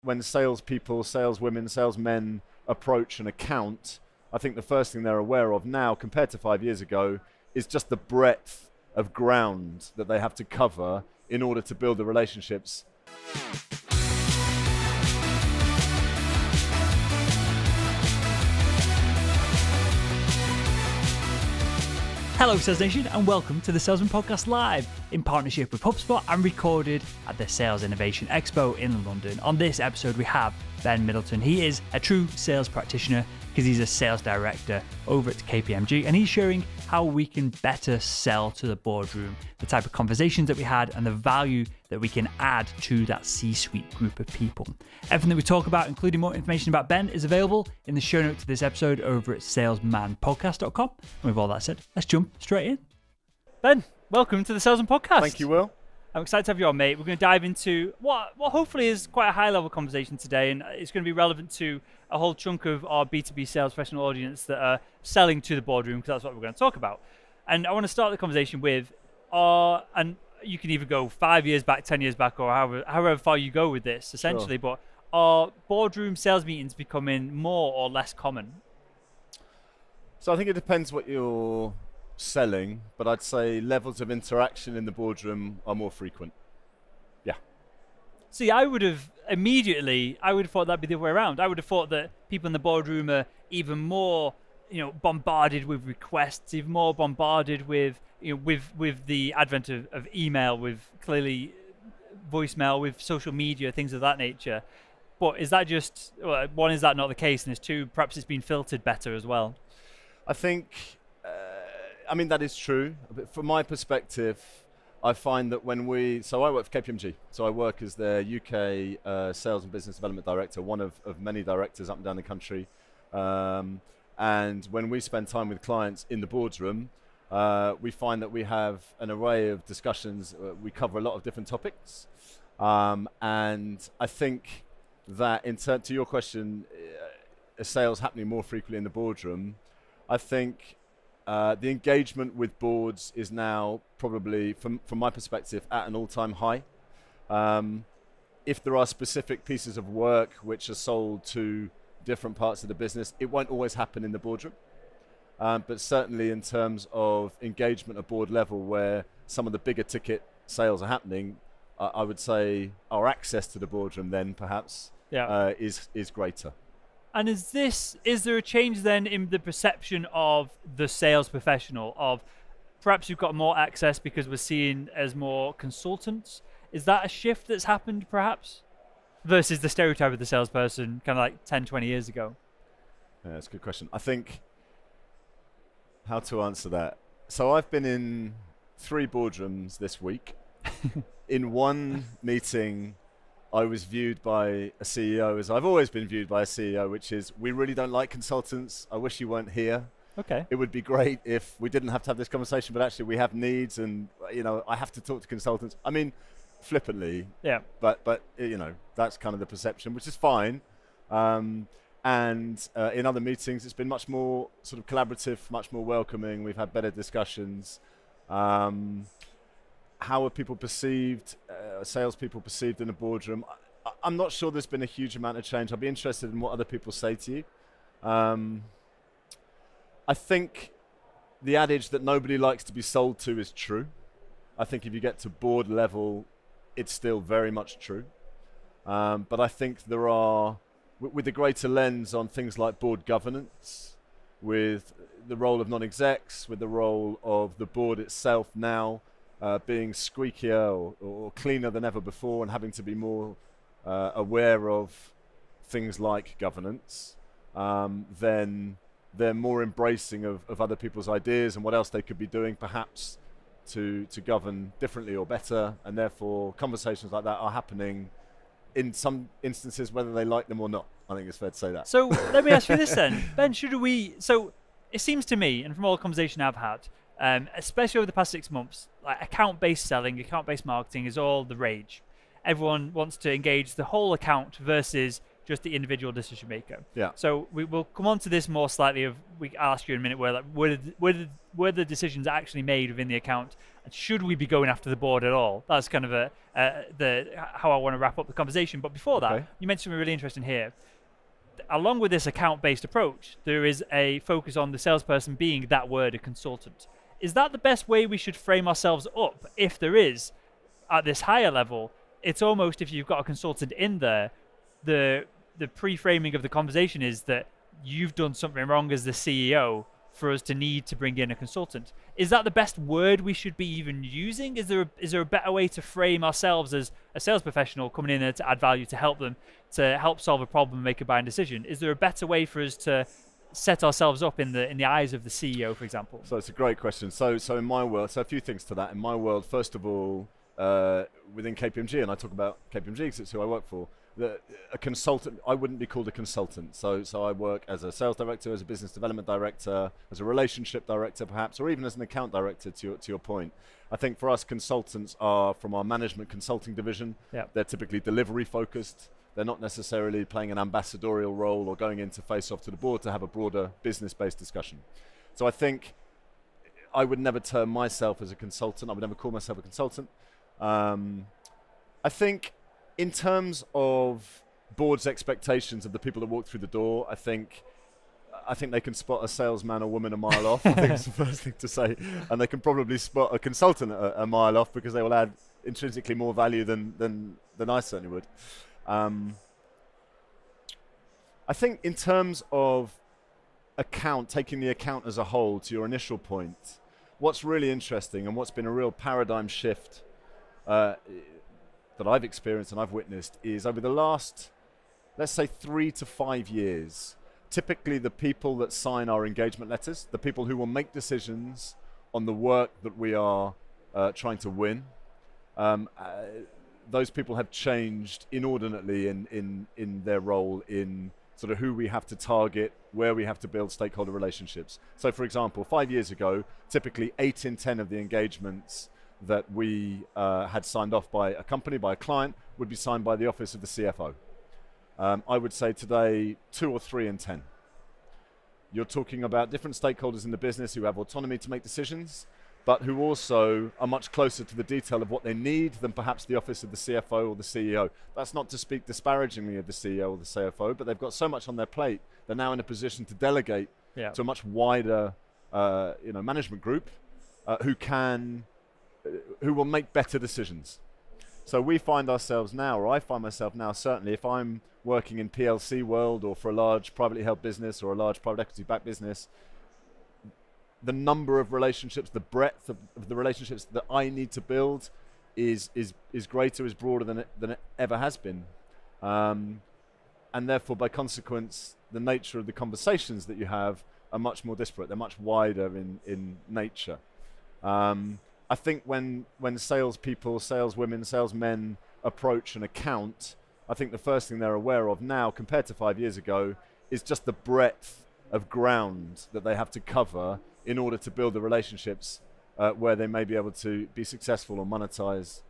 when salespeople, saleswomen, salesmen approach an account, I think the first thing they're aware of now compared to 5 years ago is just the breadth of ground that they have to cover in order to build the relationships. Hello Sales Nation and welcome to the Salesman Podcast Live in partnership with HubSpot and recorded at the Sales Innovation Expo in London. On this episode we have Ben Middleton. He is a true sales practitioner because he's a sales director over at KPMG and he's sharing how we can better sell to the boardroom, the type of conversations that we had and the value that we can add to that C-suite group of people. Everything that we talk about, including more information about Ben, is available in the show notes to this episode over at salesmanpodcast.com. And with all that said, let's jump straight in. Ben, welcome to the Salesman Podcast. Thank you, Will. I'm excited to have you on, mate. We're going to dive into what hopefully is quite a high-level conversation today, and it's going to be relevant to a whole chunk of our B2B sales professional audience that are selling to the boardroom, because that's what we're going to talk about. And I want to start the conversation with, and you can either go 5 years back, 10 years back, or however far you go with this, essentially, Sure. But are boardroom sales meetings becoming more or less common? So I think it depends what you're selling, but I'd say levels of interaction in the boardroom are more frequent. Yeah. See, I would have thought that'd be the other way around. I would have thought that people in the boardroom are even more, bombarded with requests, even more bombarded with, with the advent of email, with clearly voicemail, with social media, things of that nature. But is that just, one, is that not the case? And two, perhaps it's been filtered better as well? I think, that is true. But from my perspective, I find that so I work for KPMG. So I work as their UK Sales and Business Development Director, one of many directors up and down the country. And when we spend time with clients in the boardroom, we find that we have an array of discussions. We cover a lot of different topics. And I think that to your question, sales happening more frequently in the boardroom, I think the engagement with boards is now probably, from my perspective, at an all-time high. If there are specific pieces of work which are sold to different parts of the business, it won't always happen in the boardroom. But certainly in terms of engagement at board level, where some of the bigger ticket sales are happening, I would say our access to the boardroom then perhaps is greater. And is there a change then in the perception of the sales professional, of perhaps you've got more access because we're seen as more consultants? Is that a shift that's happened perhaps versus the stereotype of the salesperson kind of like 10, 20 years ago? Yeah, that's a good question. I think how to answer that. So I've been in 3 boardrooms this week. In one meeting, I was viewed by a CEO as I've always been viewed by a CEO, which is, we really don't like consultants. I wish you weren't here. Okay. It would be great if we didn't have to have this conversation, but actually we have needs and, I have to talk to consultants. I mean, flippantly. Yeah. But that's kind of the perception, which is fine. And in other meetings, it's been much more sort of collaborative, much more welcoming. We've had better discussions. How are people perceived, salespeople perceived in a boardroom? I'm not sure there's been a huge amount of change. I'd be interested in what other people say to you. I think the adage that nobody likes to be sold to is true. I think if you get to board level, it's still very much true. But I think there are, with a greater lens on things like board governance, with the role of non-execs, with the role of the board itself now, being squeakier or cleaner than ever before and having to be more aware of things like governance, then they're more embracing of other people's ideas and what else they could be doing perhaps to govern differently or better, and therefore conversations like that are happening in some instances whether they like them or not. I think it's fair to say that. So let me ask you this then, Ben, so it seems to me, and from all the conversation I've had, especially over the past 6 months, like account-based selling, account-based marketing is all the rage. Everyone wants to engage the whole account versus just the individual decision maker. Yeah. So we will come on to this more slightly. I'll ask you in a minute were the decisions actually made within the account, and should we be going after the board at all? That's kind of how I want to wrap up the conversation. But before that, you mentioned something really interesting here. Along with this account-based approach, there is a focus on the salesperson being that word, a consultant. Is that the best way we should frame ourselves up? If there is, at this higher level, it's almost, if you've got a consultant in there, the pre-framing of the conversation is that you've done something wrong as the CEO for us to need to bring in a consultant. Is that the best word we should be even using? Is there a better way to frame ourselves as a sales professional coming in there to add value, to help them, to help solve a problem, make a buying decision? Is there a better way for us to set ourselves up in the eyes of the CEO, for example? So it's a great question. So in my world, a few things to that. In my world, first of all, within KPMG, and I talk about KPMG because it's who I work for, a consultant, I wouldn't be called a consultant. So I work as a sales director, as a business development director, as a relationship director perhaps, or even as an account director to your point. I think for us, consultants are from our management consulting division. Yep. They're typically delivery focused. They're not necessarily playing an ambassadorial role or going in to face off to the board to have a broader business-based discussion. So I think I would never term myself as a consultant. I would never call myself a consultant. I think in terms of board's expectations of the people that walk through the door, I think they can spot a salesman or woman a mile off. I think it's the first thing to say. And they can probably spot a consultant a mile off because they will add intrinsically more value than I certainly would. I think in terms of taking the account as a whole, to your initial point, what's really interesting and what's been a real paradigm shift that I've experienced and I've witnessed is over the last, let's say, 3 to 5 years, typically the people that sign our engagement letters, the people who will make decisions on the work that we are trying to win, those people have changed inordinately in their role in sort of who we have to target, where we have to build stakeholder relationships. So for example, 5 years ago, typically 8 in 10 of the engagements that we had signed off by a company, by a client, would be signed by the office of the CFO. I would say today 2 or 3 in 10. You're talking about different stakeholders in the business who have autonomy to make decisions, but who also are much closer to the detail of what they need than perhaps the office of the CFO or the CEO. That's not to speak disparagingly of the CEO or the CFO, but they've got so much on their plate, they're now in a position to delegate to a much wider management group who will make better decisions. So we find ourselves now, or I find myself now certainly, if I'm working in PLC world or for a large privately held business or a large private equity backed business, the number of relationships, the breadth of the relationships that I need to build is greater, is broader than it ever has been. And therefore, by consequence, the nature of the conversations that you have are much more disparate. They're much wider in nature. I think when salespeople, saleswomen, salesmen approach an account, I think the first thing they're aware of now, compared to 5 years ago, is just the breadth of ground that they have to cover in order to build the relationships where they may be able to be successful or monetize.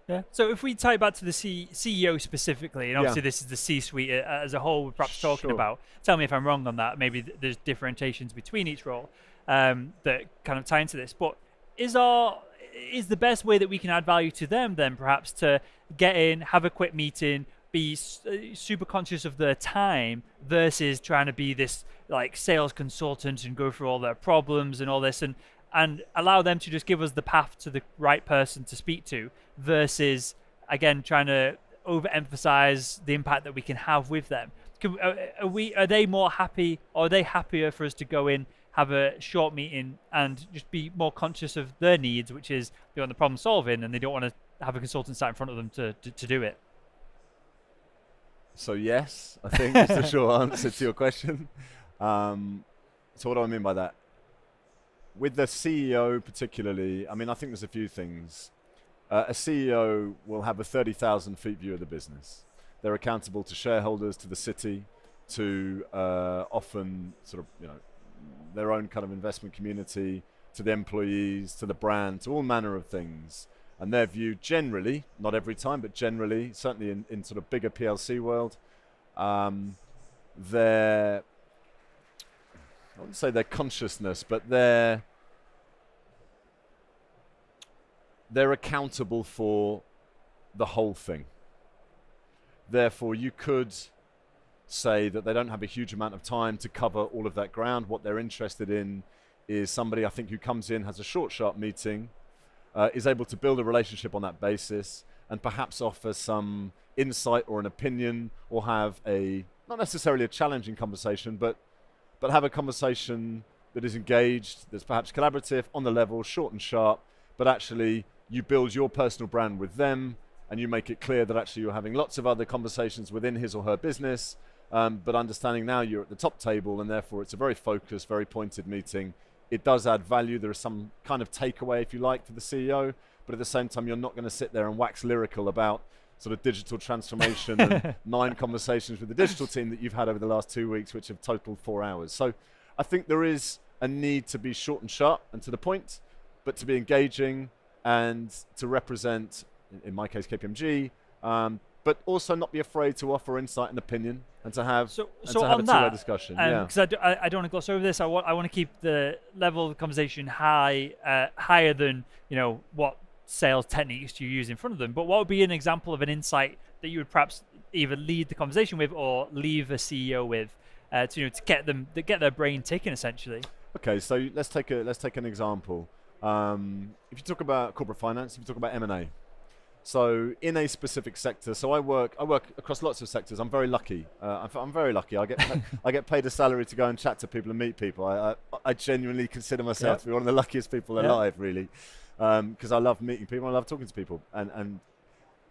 Yeah. So if we tie it back to the CEO specifically, and obviously this is the C-suite as a whole we're perhaps talking about, tell me if I'm wrong on that. Maybe there's differentiations between each role that kind of tie into this. But is the best way that we can add value to them then perhaps to get in, have a quick meeting, be super conscious of their time versus trying to be this like sales consultant and go through all their problems and all this and allow them to just give us the path to the right person to speak to versus, again, trying to overemphasize the impact that we can have with them? Are they more happy, or are they happier for us to go in, have a short meeting and just be more conscious of their needs, which is they want the problem solving and they don't want to have a consultant sat in front of them to do it? So yes, I think is the short answer to your question. So what do I mean by that? With the CEO particularly, I mean, I think there's a few things. A CEO will have a 30,000 feet view of the business. They're accountable to shareholders, to the city, to often sort of, their own kind of investment community, to the employees, to the brand, to all manner of things. And their view generally, not every time, but generally, certainly in sort of bigger PLC world, their, I wouldn't say their consciousness, but they're accountable for the whole thing. Therefore, you could say that they don't have a huge amount of time to cover all of that ground. What they're interested in is somebody, I think, who comes in, has a short, sharp meeting, is able to build a relationship on that basis, and perhaps offer some insight or an opinion, or have not necessarily a challenging conversation, but have a conversation that is engaged, that's perhaps collaborative, on the level, short and sharp, but actually you build your personal brand with them, and you make it clear that actually you're having lots of other conversations within his or her business, but understanding now you're at the top table, and therefore it's a very focused, very pointed meeting. It does add value. There is some kind of takeaway, if you like, for the CEO, but at the same time, you're not going to sit there and wax lyrical about sort of digital transformation and 9 conversations with the digital team that you've had over the last 2 weeks, which have totaled 4 hours. So I think there is a need to be short and sharp and to the point, but to be engaging and to represent, in my case, KPMG, but also not be afraid to offer insight and opinion, and to have, so a two-way discussion. Because I don't want to gloss over this. I want to keep the level of the conversation higher than what sales techniques you use in front of them. But what would be an example of an insight that you would perhaps either lead the conversation with or leave a CEO with, to get their brain ticking, essentially? Okay, so let's take an example. If you talk about corporate finance, if you talk about M&A. So in a specific sector, so I work across lots of sectors. I'm very lucky. I'm very lucky. I get paid a salary to go and chat to people and meet people. I genuinely consider myself to be one of the luckiest people alive, really, because I love meeting people. I love talking to people, and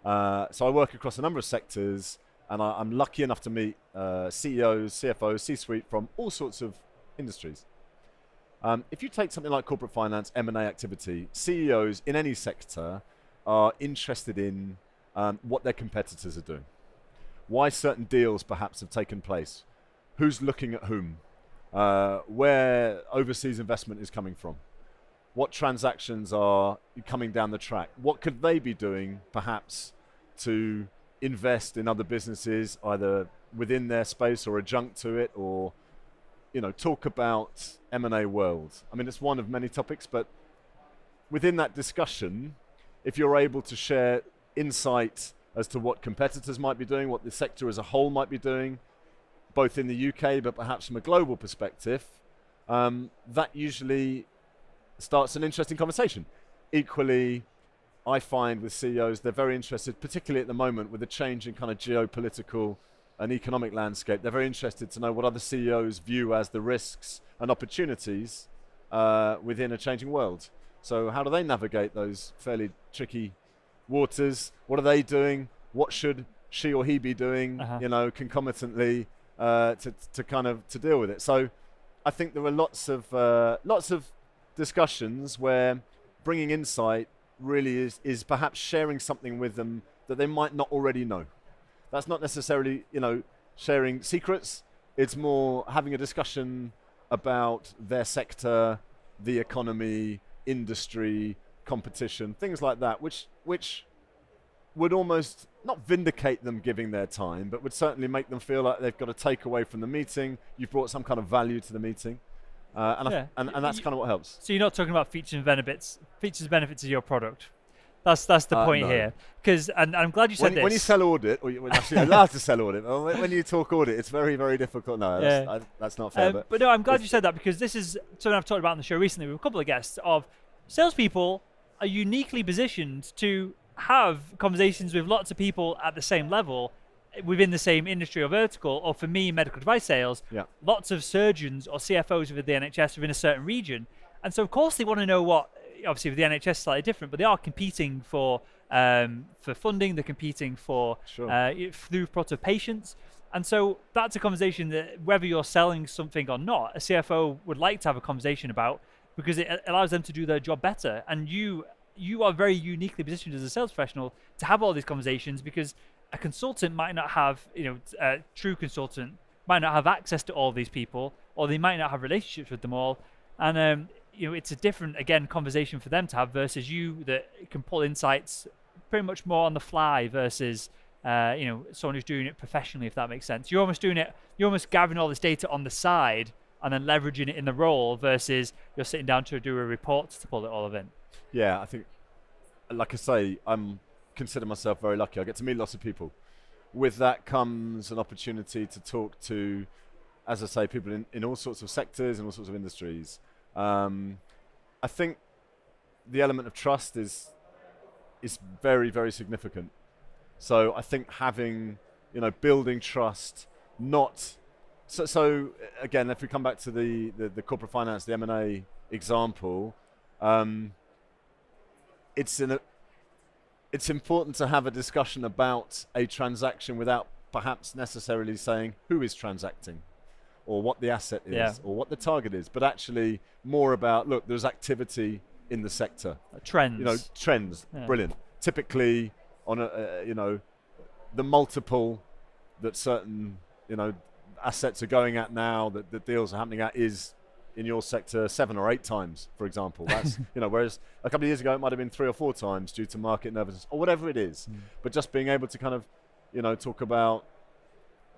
so I work across a number of sectors, and I'm lucky enough to meet CEOs, CFOs, C-suite from all sorts of industries. If you take something like corporate finance, M&A activity, CEOs in any sector are interested in what their competitors are doing, why certain deals perhaps have taken place, who's looking at whom, where overseas investment is coming from, what transactions are coming down the track, what could they be doing perhaps to invest in other businesses, either within their space or adjunct to it, or talk about M&A world. I mean, it's one of many topics, but within that discussion, if you're able to share insight as to what competitors might be doing, what the sector as a whole might be doing, both in the UK, but perhaps from a global perspective, that usually starts an interesting conversation. Equally, I find with CEOs, they're very interested, particularly at the moment with the change in kind of geopolitical and economic landscape. They're very interested to know what other CEOs view as the risks and opportunities within a changing world. So how do they navigate those fairly tricky waters? What are they doing? What should she or he be doing, concomitantly to deal with it? So I think there are lots of discussions where bringing insight really is perhaps sharing something with them that they might not already know. That's not necessarily, sharing secrets. It's more having a discussion about their sector, the economy, industry, competition, things like that, which would almost not vindicate them giving their time, but would certainly make them feel like they've got a takeaway from the meeting. You've brought some kind of value to the meeting, and that's kind of what helps. So you're not talking about features and benefits of your product. That's the point here. Because and I'm glad you said this. When you sell audit, or you're actually allowed to sell audit, when you talk audit, it's very, very difficult. No, that's not fair. But no, I'm glad you said that, because this is something I've talked about on the show recently with a couple of guests. Of salespeople are uniquely positioned to have conversations with lots of people at the same level within the same industry or vertical. Or for me, medical device sales, lots of surgeons or CFOs within the NHS within a certain region. And so, of course, they want to know what. Obviously, with the NHS, is slightly different, but they are competing for funding. They're competing for throughput of patients, and so that's a conversation that, whether you're selling something or not, a CFO would like to have a conversation about, because it allows them to do their job better. And you are very uniquely positioned as a sales professional to have all these conversations, because a consultant might not have, a true consultant might not have access to all these people, or they might not have relationships with them all, and it's a different, again, conversation for them to have versus you that can pull insights pretty much more on the fly versus someone who's doing it professionally, if that makes sense. You're almost gathering all this data on the side and then leveraging it in the role versus you're sitting down to do a report to pull it all in. Yeah, I think, like I say, consider myself very lucky. I get to meet lots of people. With that comes an opportunity to talk to, as I say, people in all sorts of sectors and all sorts of industries. I think the element of trust is very, very significant. So I think building trust, so again, if we come back to the corporate finance, the M&A example, it's important to have a discussion about a transaction without perhaps necessarily saying who is transacting or what the asset is or what the target is, but actually more about, look, there's activity in the sector. Trends. Trends, brilliant. Typically on the multiple that certain, assets are going at now, that the deals are happening at is in your sector 7 or 8 times, for example. That's whereas a couple of years ago it might have been 3 or 4 times due to market nervousness or whatever it is. But just being able to kind of talk about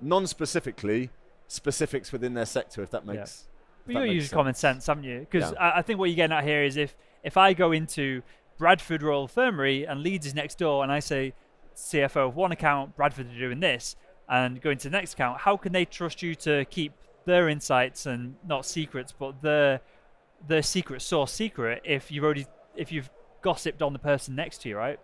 non-specifically specifics within their sector, if that makes But you're using common sense, haven't you? Because I think what you're getting at here is if I go into Bradford Royal Infirmary and Leeds is next door and I say CFO of one account, Bradford are doing this, and go into the next account, how can they trust you to keep their insights and not secrets, but their secret source secret if you've gossiped on the person next to you, right?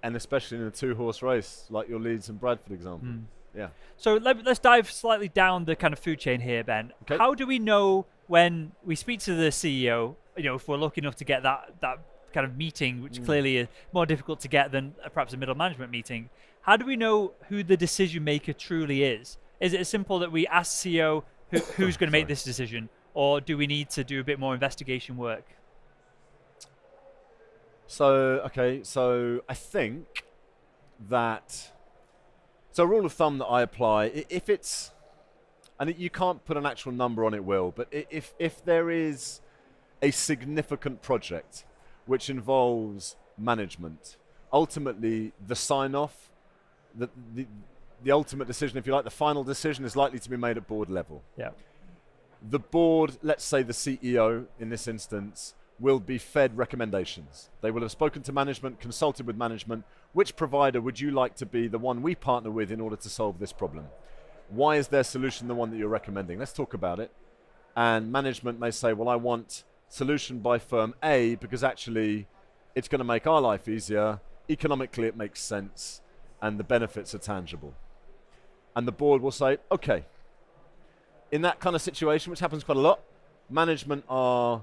And especially in a 2-horse race like your Leeds and Bradford example. Yeah. So let's dive slightly down the kind of food chain here, Ben. Okay. How do we know when we speak to the CEO, if we're lucky enough to get that kind of meeting, which clearly is more difficult to get than perhaps a middle management meeting, how do we know who the decision maker truly is? Is it as simple that we ask the CEO who's going to make this decision, or do we need to do a bit more investigation work? So I think that, so a rule of thumb that I apply, if it's, and you can't put an actual number on it, Will, but if there is a significant project which involves management, ultimately the sign-off, the ultimate decision, if you like, the final decision is likely to be made at board level. Yeah. The board, let's say the CEO in this instance, will be fed recommendations. They will have spoken to management, consulted with management. Which provider would you like to be the one we partner with in order to solve this problem? Why is their solution the one that you're recommending? Let's talk about it. And management may say, well, I want solution by firm A because actually it's going to make our life easier. Economically, it makes sense. And the benefits are tangible. And the board will say, okay. In that kind of situation, which happens quite a lot, management are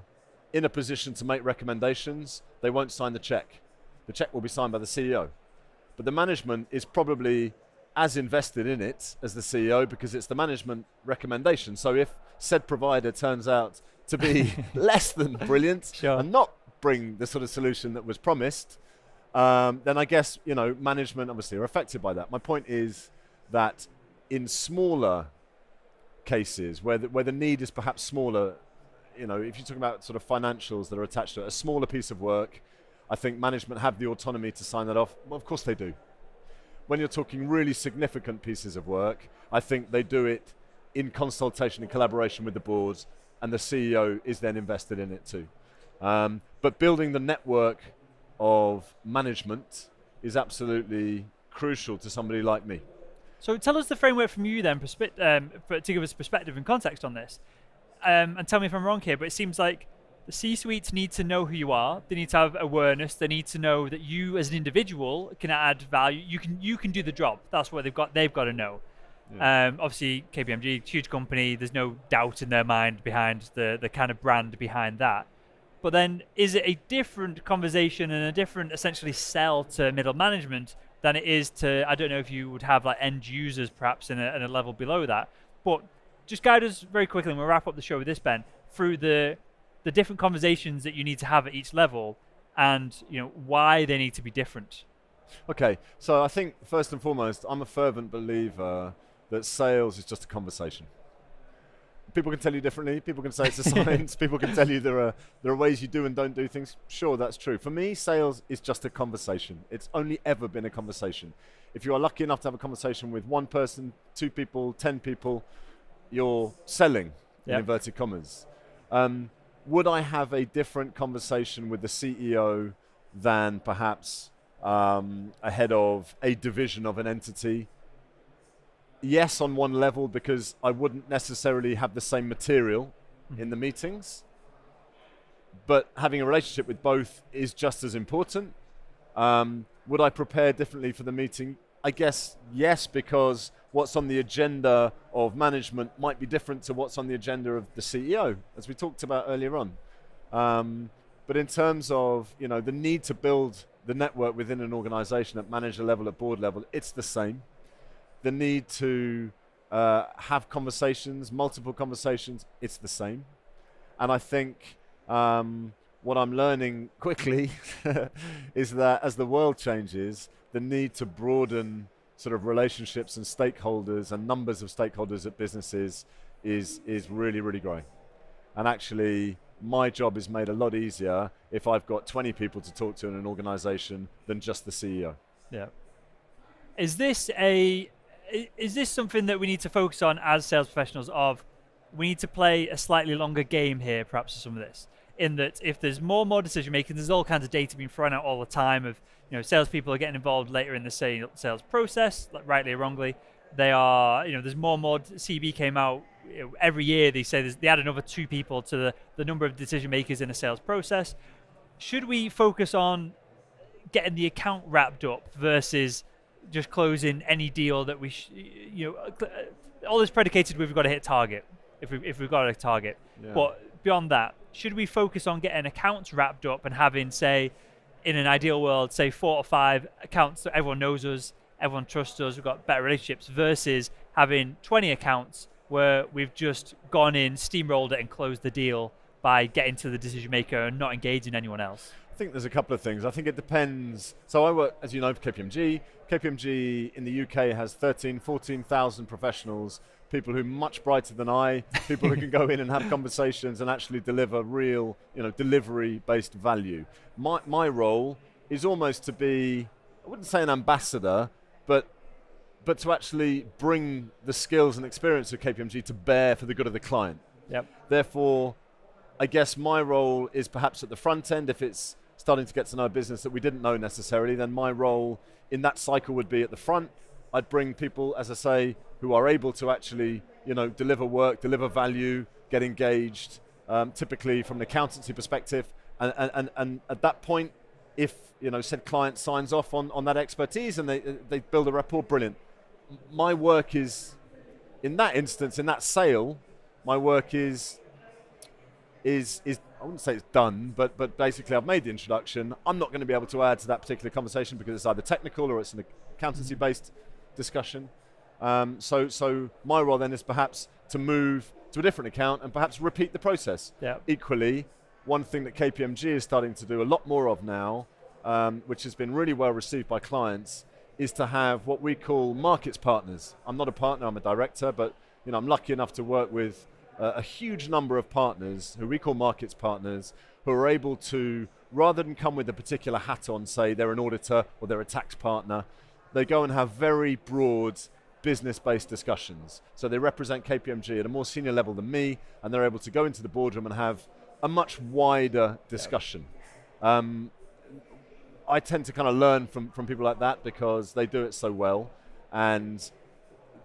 in a position to make recommendations. They won't sign the check. The check will be signed by the CEO. But the management is probably as invested in it as the CEO because it's the management recommendation. So if said provider turns out to be less than brilliant and not bring the sort of solution that was promised, then I guess, management obviously are affected by that. My point is that in smaller cases where the need is perhaps smaller, if you're talking about sort of financials that are attached to it, a smaller piece of work, I think management have the autonomy to sign that off. Well, of course they do. When you're talking really significant pieces of work, I think they do it in consultation and collaboration with the boards, and the CEO is then invested in it too. But building the network of management is absolutely crucial to somebody like me. So tell us the framework from you then, to give us perspective and context on this. And tell me if I'm wrong here, but it seems like the C-suites need to know who you are. They need to have awareness. They need to know that you as an individual can add value. You can do the job. That's what they've got to know. Yeah. Obviously, KPMG, huge company. There's no doubt in their mind behind the kind of brand behind that. But then, is it a different conversation and a different, essentially, sell to middle management than it is to, I don't know if you would have like end users perhaps in a level below that. But just guide us very quickly, and we'll wrap up the show with this, Ben, through the different conversations that you need to have at each level and why they need to be different. Okay, so I think first and foremost, I'm a fervent believer that sales is just a conversation. people can tell you differently. People can say it's a science. People can tell you there are ways you do and don't do things. Sure, that's true. For me, sales is just a conversation. It's only ever been a conversation. If you are lucky enough to have a conversation with one person, 2 people, 10 people, you're selling, in inverted commas. Would I have a different conversation with the CEO than perhaps a head of a division of an entity? Yes, on one level, because I wouldn't necessarily have the same material in the meetings, but having a relationship with both is just as important. Would I prepare differently for the meeting? I guess yes, because what's on the agenda of management might be different to what's on the agenda of the CEO, as we talked about earlier on. But in terms of the need to build the network within an organization at manager level, at board level, it's the same. The need to have conversations, multiple conversations, it's the same. And I think what I'm learning quickly is that as the world changes, the need to broaden sort of relationships and stakeholders and numbers of stakeholders at businesses is really, really growing. And actually, my job is made a lot easier if I've got 20 people to talk to in an organization than just the CEO. Yeah. Is this something that we need to focus on as sales professionals of we need to play a slightly longer game here, perhaps, for some of this? In that if there's more and more decision making, there's all kinds of data being thrown out all the time of, salespeople are getting involved later in the sales process, like rightly or wrongly. They are, there's more and more. CB came out every year. They say they add another 2 people to the number of decision makers in a sales process. Should we focus on getting the account wrapped up versus just closing any deal that all this predicated we've got to hit target if we've got a target. Yeah. But beyond that, should we focus on getting accounts wrapped up and having, say, in an ideal world, say 4 or 5 accounts that everyone knows us, everyone trusts us, we've got better relationships, versus having 20 accounts where we've just gone in, steamrolled it and closed the deal by getting to the decision maker and not engaging anyone else? I think there's a couple of things. I think it depends. So I work, as you know, for KPMG. KPMG in the UK has 14,000 professionals, people who are much brighter than I, people who can go in and have conversations and actually deliver real, delivery-based value. My role is almost to be, I wouldn't say an ambassador, but to actually bring the skills and experience of KPMG to bear for the good of the client. Yep. Therefore, I guess my role is perhaps at the front end. If it's starting to get to know a business that we didn't know necessarily, then my role in that cycle would be at the front. I'd bring people, as I say, who are able to actually, deliver work, deliver value, get engaged, typically from an accountancy perspective. And at that point, if, said client signs off on that expertise and they build a rapport, brilliant. My work is, in that instance, in that sale, my work is I wouldn't say it's done, but basically I've made the introduction. I'm not going to be able to add to that particular conversation because it's either technical or it's an accountancy-based discussion. So my role then is perhaps to move to a different account and perhaps repeat the process. Yeah. Equally, one thing that KPMG is starting to do a lot more of now, which has been really well received by clients, is to have what we call markets partners. I'm not a partner, I'm a director, but I'm lucky enough to work with a huge number of partners who we call markets partners, who are able to, rather than come with a particular hat on, say they're an auditor or they're a tax partner, they go and have very broad business-based discussions. So they represent KPMG at a more senior level than me, and they're able to go into the boardroom and have a much wider discussion. I tend to kind of learn from people like that because they do it so well, and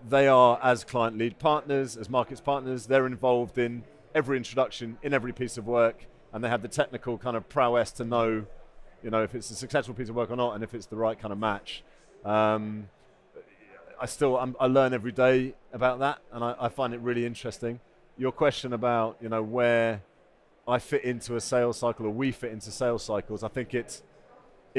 they are, as client lead partners, as markets partners, they're involved in every introduction, in every piece of work, and they have the technical kind of prowess to know, if it's a successful piece of work or not, and if it's the right kind of match. I learn every day about that, and I find it really interesting. Your question about, where I fit into a sales cycle, or we fit into sales cycles, I think it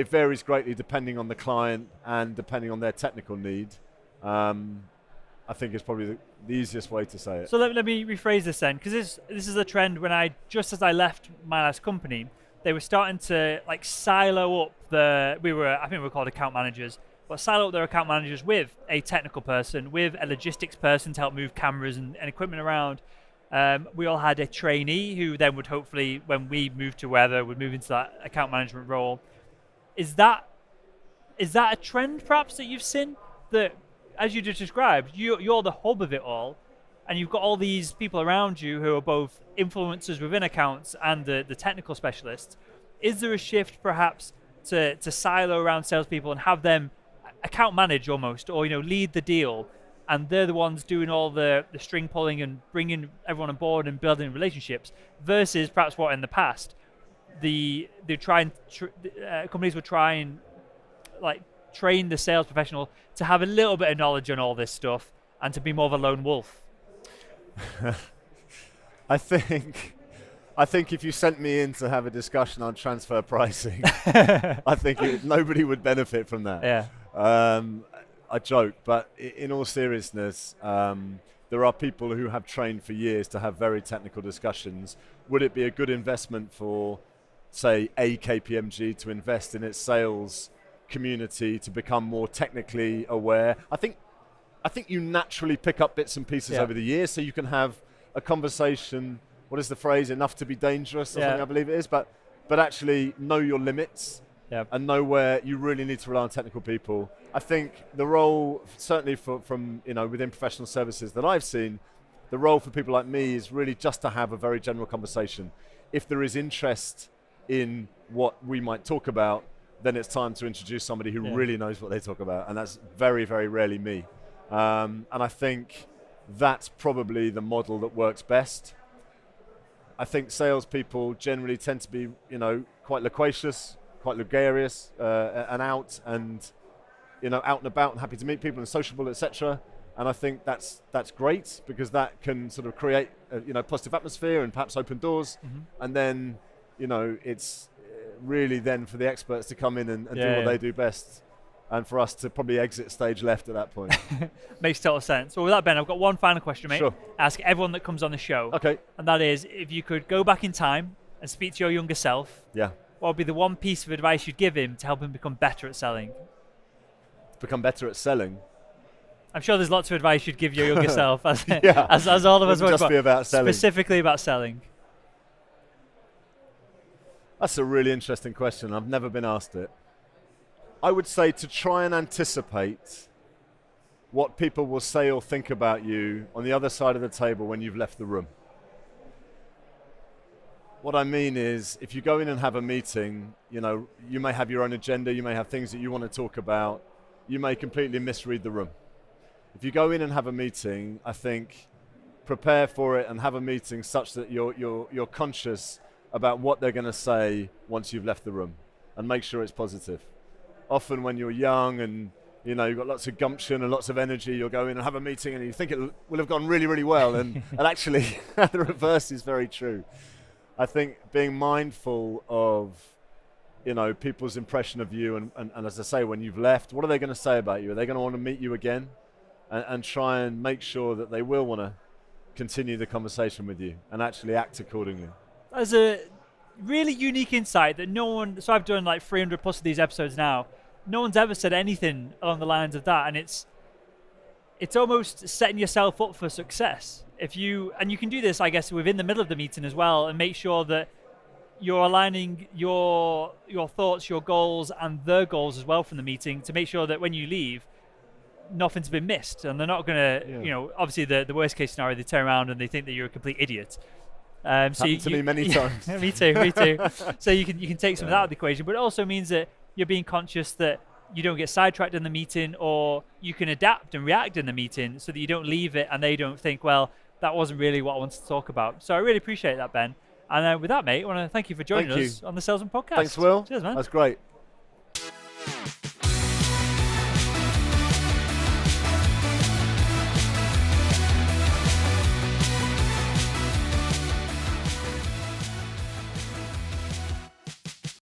varies greatly depending on the client and depending on their technical need. I think it's probably the easiest way to say it. So let me rephrase this then, because this is a trend when just as I left my last company, they were starting to silo up I think we were called account managers, but silo up their account managers with a technical person, with a logistics person to help move cameras and equipment around. We all had a trainee who then would hopefully, when we moved to Weather, would move into that account management role. Is that a trend perhaps that you've seen? That, as you just described, you're the hub of it all, and you've got all these people around you who are both influencers within accounts and the technical specialists. Is there a shift perhaps to silo around salespeople and have them account manage almost, or lead the deal, and they're the ones doing all the string pulling and bringing everyone on board and building relationships, versus perhaps what in the past companies would try and train the sales professional to have a little bit of knowledge on all this stuff and to be more of a lone wolf? I think if you sent me in to have a discussion on transfer pricing, I think nobody would benefit from that. Yeah. I joke, but in all seriousness, there are people who have trained for years to have very technical discussions. Would it be a good investment for, say, a KPMG to invest in its sales community to become more technically aware? I think you naturally pick up bits and pieces over the years, so you can have a conversation. What is the phrase? Enough to be dangerous, or something, I believe it is. But actually know your limits and know where you really need to rely on technical people. I think the role, certainly from within professional services that I've seen, the role for people like me is really just to have a very general conversation. If there is interest in what we might talk about, then it's time to introduce somebody who really knows what they talk about, and that's very, very rarely me. And I think that's probably the model that works best. I think salespeople generally tend to be, quite loquacious, quite gregarious, and out and about and happy to meet people and sociable, etc. And I think that's great, because that can sort of create a positive atmosphere and perhaps open doors. Mm-hmm. And then it's really then for the experts to come in and do what they do best, and for us to probably exit stage left at that point. Makes total sense. Well, with that, Ben, I've got one final question, mate. Sure. Ask everyone that comes on the show. Okay. And that is, if you could go back in time and speak to your younger self, what would be the one piece of advice you'd give him to help him become better at selling? Become better at selling? I'm sure there's lots of advice you'd give your younger self, as all of us would. Just be about selling. Specifically about selling. That's a really interesting question. I've never been asked it. I would say to try and anticipate what people will say or think about you on the other side of the table when you've left the room. What I mean is, if you go in and have a meeting, you may have your own agenda, you may have things that you want to talk about, you may completely misread the room. If you go in and have a meeting, I think prepare for it and have a meeting such that you're conscious about what they're going to say once you've left the room, and make sure it's positive. Often when you're young and you've got lots of gumption and lots of energy, you'll go in and have a meeting and you think it will have gone really, really well, and actually the reverse is very true. I think being mindful of people's impression of you, and as I say, when you've left, what are they going to say about you? Are they going to want to meet you again? And try and make sure that they will want to continue the conversation with you and actually act accordingly. As a really unique insight that no one, so I've done like 300 plus of these episodes now, no one's ever said anything along the lines of that, and it's almost setting yourself up for success. You can do this, I guess, within the middle of the meeting as well, and make sure that you're aligning your thoughts, your goals, and their goals as well from the meeting, to make sure that when you leave, nothing's been missed, and they're not going to, obviously the worst case scenario, they turn around and they think that you're a complete idiot. Happened to me many times. me too. So you can take some of that out of the equation, but it also means that you're being conscious that you don't get sidetracked in the meeting, or you can adapt and react in the meeting so that you don't leave it and they don't think, well, that wasn't really what I wanted to talk about. So I really appreciate that, Ben. And with that, mate, I want to thank you for joining us on the Salesman Podcast. Thanks, Will. Cheers, man. That's great.